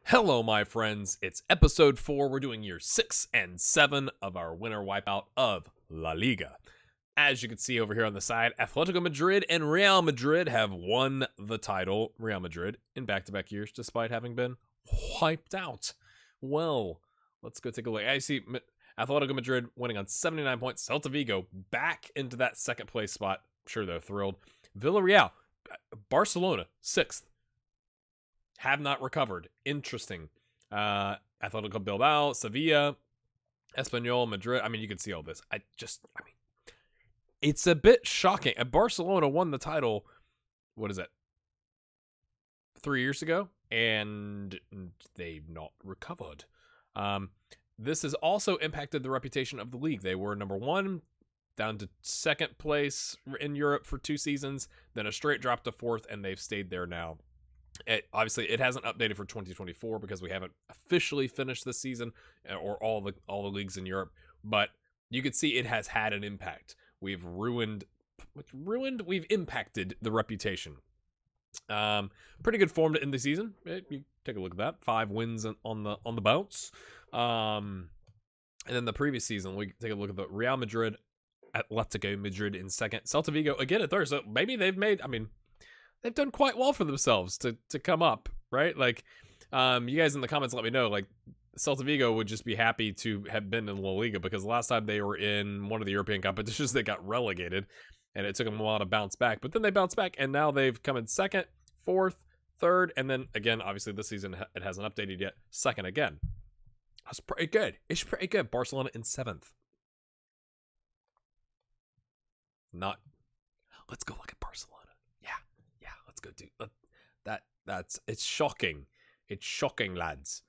Hello, my friends. It's episode 4. We're doing year 6 and 7 of our winter wipeout of La Liga. As you can see over here on the side, Atletico Madrid and Real Madrid have won the title. Real Madrid in back-to-back years, despite having been wiped out. Well, let's go take a look. I see Atletico Madrid winning on 79 points. Celta Vigo back into that second place spot. I'm sure they're thrilled. Villarreal, Barcelona, 6th. Have not recovered. Interesting. Atletico Bilbao, Sevilla, Espanyol, Madrid. I mean, you can see all this. It's a bit shocking. Barcelona won the title, what is it, 3 years ago? And they've not recovered. This has also impacted the reputation of the league. They were number 1, down to 2nd place in Europe for 2 seasons, then a straight drop to 4th, and they've stayed there now. Obviously, it hasn't updated for 2024 because we haven't officially finished this season or all the leagues in Europe. But you can see it has had an impact. We've impacted the reputation. Pretty good form to end the season. You take a look at that. 5 wins on the bounce. And then the previous season, we take a look at the Real Madrid, Atletico Madrid in 2nd, Celta Vigo again at 3rd. So maybe they've made. They've done quite well for themselves to come up, right? Like, you guys in the comments let me know, like, Celta Vigo would just be happy to have been in La Liga because last time they were in one of the European competitions, they got relegated, and it took them a while to bounce back. But then they bounced back, and now they've come in 2nd, 4th, 3rd, and then, again, obviously this season it hasn't updated yet, 2nd again. That's pretty good. It's pretty good. Barcelona in 7th. Let's go look at Barcelona. Let's go do it's shocking. It's shocking, lads.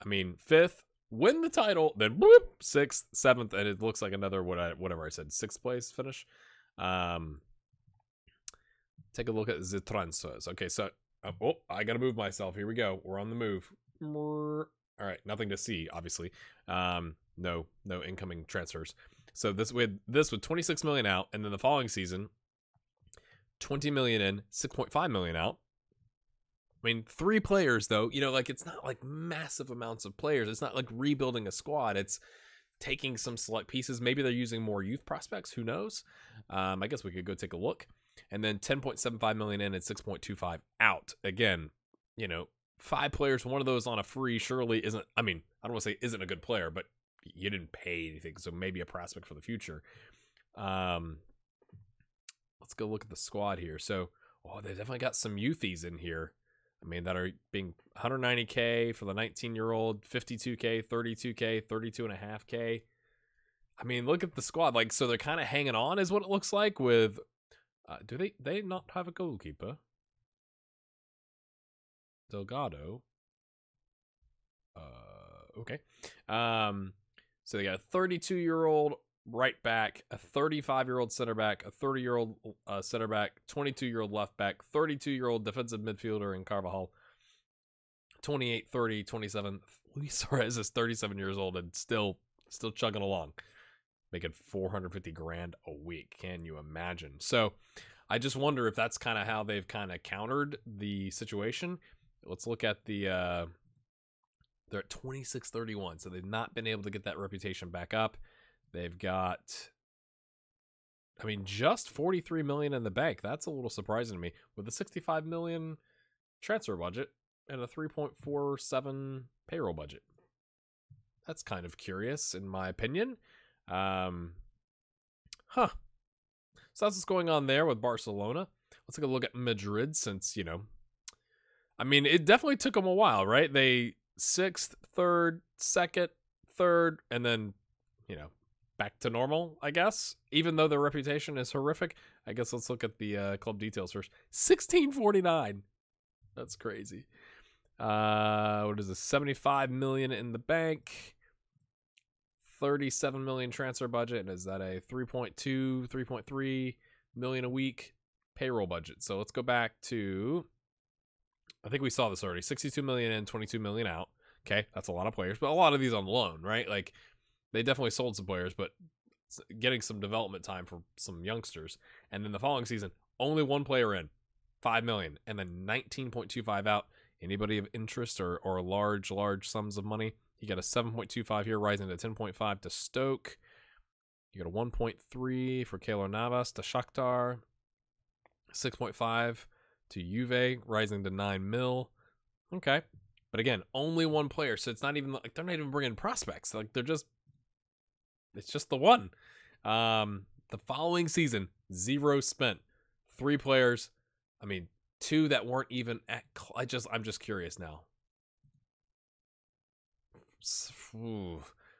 I mean, 5th, win the title, then whoop, 6th, 7th, and it looks like another whatever I said, 6th place finish. Take a look at the transfers. Okay, so I gotta move myself. Here we go. We're on the move. All right, nothing to see, obviously. No incoming transfers. So this with 26 million out, and then the following season, 20 million in, 6.5 million out. I mean, 3 players, though, like, it's not like massive amounts of players. It's not like rebuilding a squad. It's taking some select pieces. Maybe they're using more youth prospects. Who knows? I guess we could go take a look. And then 10.75 million in and 6.25 out. Again, 5 players, one of those on a free surely isn't, I don't want to say isn't a good player, but you didn't pay anything. So maybe a prospect for the future. Let's go look at the squad here. So, they definitely got some youthies in here. That are being 190K for the 19-year-old, 52K, 32K, 32.5K. Look at the squad. Like, so they're kind of hanging on is what it looks like with, do they not have a goalkeeper? Delgado. Okay. So they got a 32-year-old right back, a 35-year-old center back, a 30-year-old center back, 22-year-old left back, 32-year-old defensive midfielder in Carvajal, 28, 30, 27. Luis Suarez is 37 years old and still chugging along, making 450 grand a week. Can you imagine? So I just wonder if that's kind of how they've kind of countered the situation. Let's look at they're at 26-31, so they've not been able to get that reputation back up. They've got, just 43 million in the bank. That's a little surprising to me with a 65 million transfer budget and a 3.47 payroll budget. That's kind of curious in my opinion. So that's what's going on there with Barcelona. Let's take a look at Madrid since, it definitely took them a while, right? They 6th, 3rd, 2nd, 3rd, and then, back to normal, I guess, even though their reputation is horrific. I guess let's look at the club details first. 1649. That's crazy. What is this? 75 million in the bank. 37 million transfer budget. And is that a 3.3 million a week payroll budget? So let's go back to, I think we saw this already. 62 million in, 22 million out. Okay, that's a lot of players, but a lot of these on loan, right? Like, they definitely sold some players, but getting some development time for some youngsters. And then the following season, only 1 player in, 5 million, and then 19.25 out Anybody of interest or large sums of money? You got a 7.25 here, rising to 10.5 to Stoke. You got a 1.3 for Keylor Navas to Shakhtar. 6.5 to Juve, rising to 9 mil. Okay. But again, only one player, so it's not even like they're not even bringing prospects. Like it's just the one. The following season, 0 spent. 3 players. I mean, 2 that weren't even at. I'm just curious now.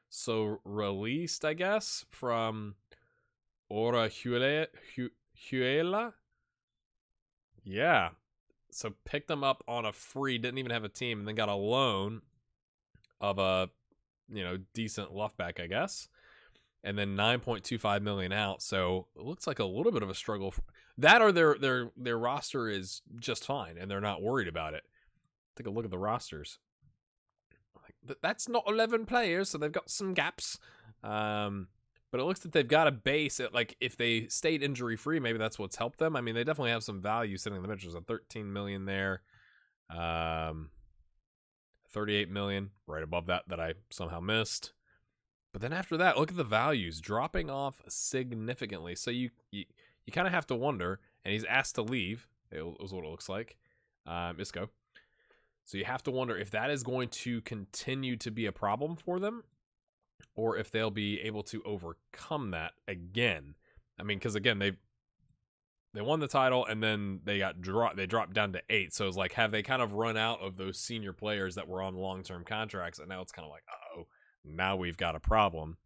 So released, I guess, from Huela. Yeah. So picked them up on a free, didn't even have a team, and then got a loan of a, decent left back, I guess. And then 9.25 million out. So it looks like a little bit of a struggle. That or their roster is just fine and they're not worried about it. Take a look at the rosters. That's not 11 players, so they've got some gaps. But it looks like they've got a base at, like, if they stayed injury free, maybe that's what's helped them. I mean, they definitely have some value sitting in the bench. There's a 13 million there. 38 million right above that I somehow missed. But then after that, look at the values dropping off significantly. So you kind of have to wonder, and he's asked to leave. It was what it looks like. Isco. So you have to wonder if that is going to continue to be a problem for them, or if they'll be able to overcome that again. I mean, because again, they won the title and then they dropped down to 8. So it's like, have they kind of run out of those senior players that were on long-term contracts, and now it's kind of like, uh-oh, now we've got a problem.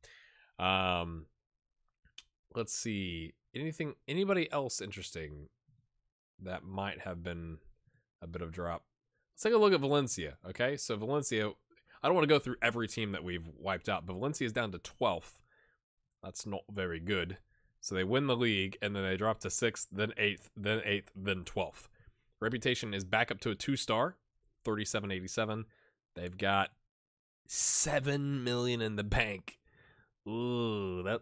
Let's see. Anybody else interesting that might have been a bit of drop? Let's take a look at Valencia. Okay, so Valencia, I don't want to go through every team that we've wiped out, but Valencia is down to 12th. That's not very good. So they win the league, and then they drop to 6th, then 8th, then 8th, then 12th. Reputation is back up to a 2-star, 37.87. They've got 7 million in the bank. Ooh, that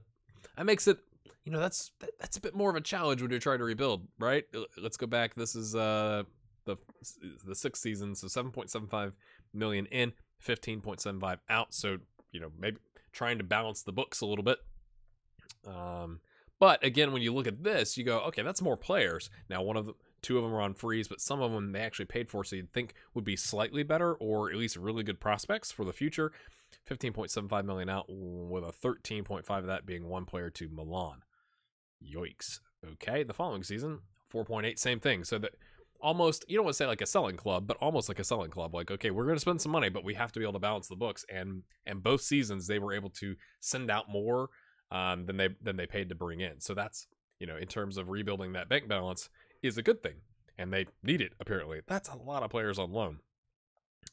makes it, that's a bit more of a challenge when you're trying to rebuild, right? Let's go back. This is the 6th season, so 7.75 million in, 15.75 out. So, maybe trying to balance the books a little bit. But again, when you look at this, you go, okay, that's more players. Now, 2 of them are on freeze, but some of them they actually paid for, so you'd think would be slightly better, or at least really good prospects for the future. 15.75 million out, with a 13.5 of that being 1 player to Milan. Yikes. Okay, the following season, 4.8, same thing. So that almost, you don't want to say like a selling club, but almost like a selling club. Like, okay, we're going to spend some money, but we have to be able to balance the books. And both seasons, they were able to send out more than they paid to bring in. So that's, in terms of rebuilding that bank balance, is a good thing, and they need it, apparently. That's a lot of players on loan.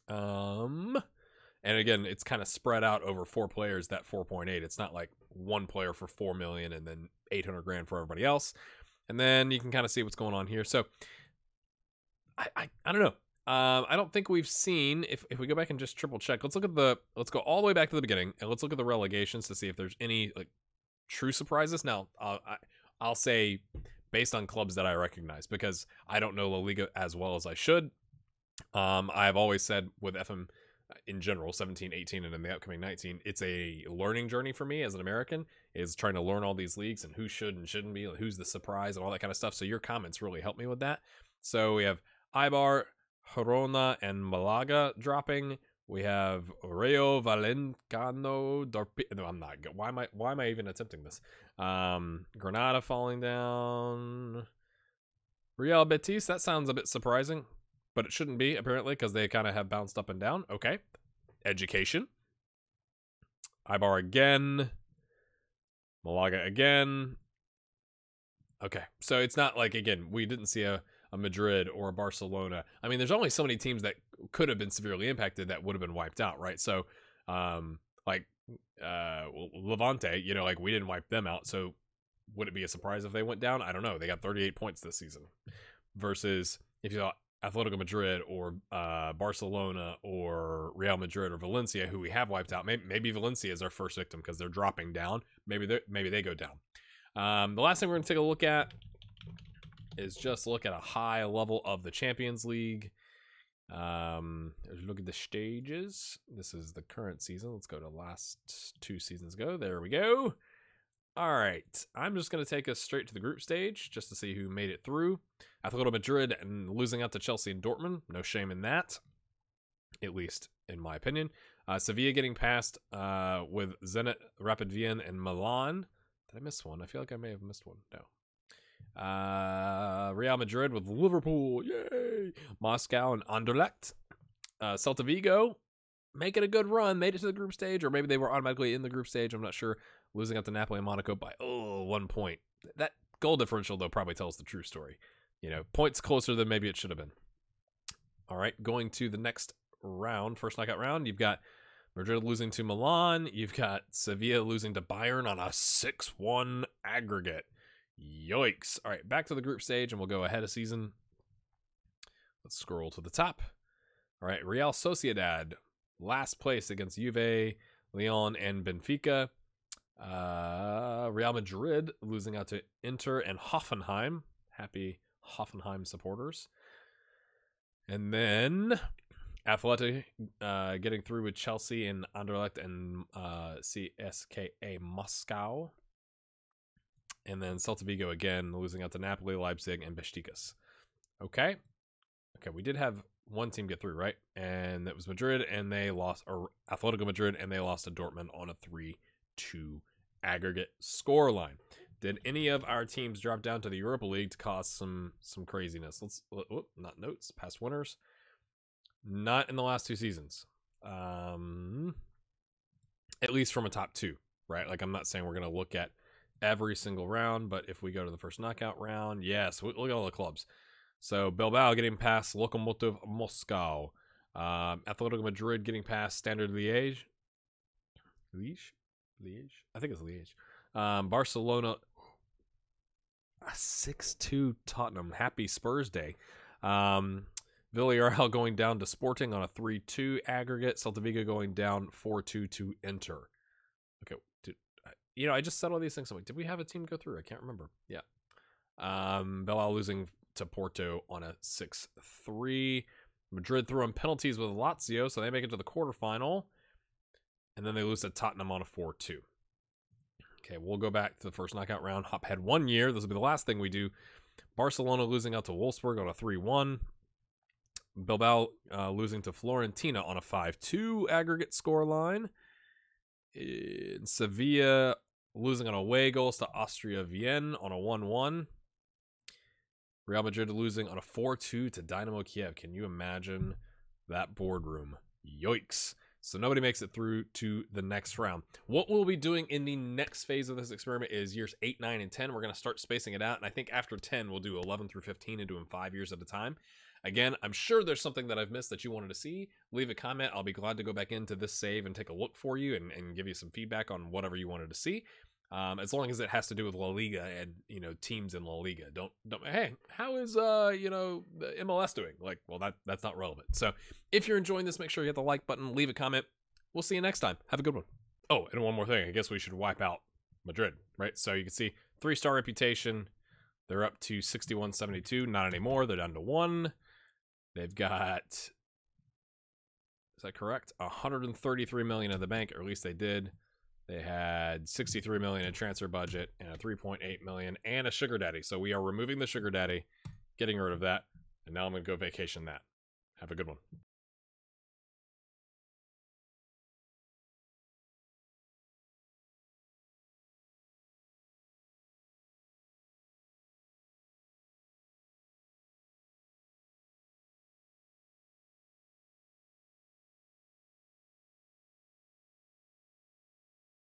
And again, it's kind of spread out over 4 players, that 4.8. It's not like 1 player for 4 million and then 800 grand for everybody else. And then you can kind of see what's going on here. So I don't know. I don't think we've seen, if we go back and just triple check, let's go all the way back to the beginning, and let's look at the relegations to see if there's any like true surprises. Now, I'll say based on clubs that I recognize, because I don't know La Liga as well as I should. I've always said with FM in general, 17, 18, and in the upcoming 19, it's a learning journey for me as an American, is trying to learn all these leagues and who should and shouldn't be, who's the surprise and all that kind of stuff. So your comments really help me with that. So we have Eibar, Girona, and Malaga dropping. We have Rayo Vallecano, no, I'm not good. Why am I even attempting this? Granada falling down. Real Betis, that sounds a bit surprising, but it shouldn't be, apparently, because they kind of have bounced up and down. Okay. Education. Eibar again. Malaga again. Okay. So it's not like, again, we didn't see a Madrid or a Barcelona. I mean, there's only so many teams that could have been severely impacted that would have been wiped out, right? So, Levante, we didn't wipe them out. So would it be a surprise if they went down? I don't know. They got 38 points this season. Versus if you thought Atletico Madrid or Barcelona or Real Madrid or Valencia, who we have wiped out. Maybe Valencia is our first victim because they're dropping down. Maybe they go down. The last thing we're going to take a look at is just look at a high level of the Champions League. Look at the stages. This is the current season. Let's go to last 2 seasons ago. There we go. All right. I'm just going to take us straight to the group stage just to see who made it through. Atletico Madrid and losing out to Chelsea and Dortmund. No shame in that, at least in my opinion. Sevilla getting past with Zenit, Rapid Vienna, and Milan. Did I miss one? I feel like I may have missed one. No. Real Madrid with Liverpool, yay! Moscow and Anderlecht. Celta Vigo making a good run, made it to the group stage, or maybe they were automatically in the group stage. I'm not sure. Losing out to Napoli and Monaco by 1 point. That goal differential though probably tells the true story. You know, points closer than maybe it should have been. All right, going to the next round, first knockout round. You've got Madrid losing to Milan. You've got Sevilla losing to Bayern on a 6-1 aggregate. Yikes. All right, back to the group stage, and we'll go ahead of season. Let's scroll to the top. All right, Real Sociedad, last place against Juve, Lyon, and Benfica. Real Madrid losing out to Inter and Hoffenheim. Happy Hoffenheim supporters. And then Athletic getting through with Chelsea and Anderlecht and CSKA Moscow. And then Celta Vigo again, losing out to Napoli, Leipzig, and Besiktas. Okay. Okay, we did have one team get through, right? And that was Madrid, and they lost, or Atletico Madrid, and they lost to Dortmund on a 3-2 aggregate score line. Did any of our teams drop down to the Europa League to cause some craziness? Not notes, past winners. Not in the last 2 seasons. At least from a top 2, right? Like, I'm not saying we're going to look at every single round, but if we go to the first knockout round, yes, look at all the clubs. So Bilbao getting past Lokomotiv Moscow, Atletico Madrid getting past Standard Liège, I think it's Liège. Barcelona, a 6-2 Tottenham. Happy Spurs Day. Villarreal going down to Sporting on a 3-2 aggregate. Celta Vigo going down 4-2 to Inter. Okay. You know, I just said all these things. I'm like, did we have a team go through? I can't remember. Yeah. Bilbao losing to Porto on a 6-3. Madrid throwing penalties with Lazio, so they make it to the quarterfinal. And then they lose to Tottenham on a 4-2. Okay, we'll go back to the first knockout round. Hop had 1 year. This will be the last thing we do. Barcelona losing out to Wolfsburg on a 3-1. Bilbao losing to Fiorentina on a 5-2 aggregate scoreline. In Sevilla losing on away goals to Austria Vienna on a 1-1. Real Madrid losing on a 4-2 to Dynamo Kiev. Can you imagine that boardroom? Yikes. So nobody makes it through to the next round. What we'll be doing in the next phase of this experiment is years 8, 9, and 10. We're going to start spacing it out. And I think after 10, we'll do 11 through 15 and do them 5 years at a time. Again, I'm sure there's something that I've missed that you wanted to see. Leave a comment. I'll be glad to go back into this save and take a look for you and give you some feedback on whatever you wanted to see. As long as it has to do with La Liga and, you know, teams in La Liga. Don't hey, how is you know, the MLS doing? Like, well, that's not relevant. So if you're enjoying this, make sure you hit the like button, leave a comment. We'll see you next time. Have a good one. Oh, and one more thing. I guess we should wipe out Madrid, right? So you can see 3-star reputation. They're up to 61-72. Not anymore. They're down to 1. They've got, is that correct? 133 million in the bank, or at least they did. They had 63 million in transfer budget and a 3.8 million and a sugar daddy. So we are removing the sugar daddy, getting rid of that, and now I'm going to go vacation that. Have a good one.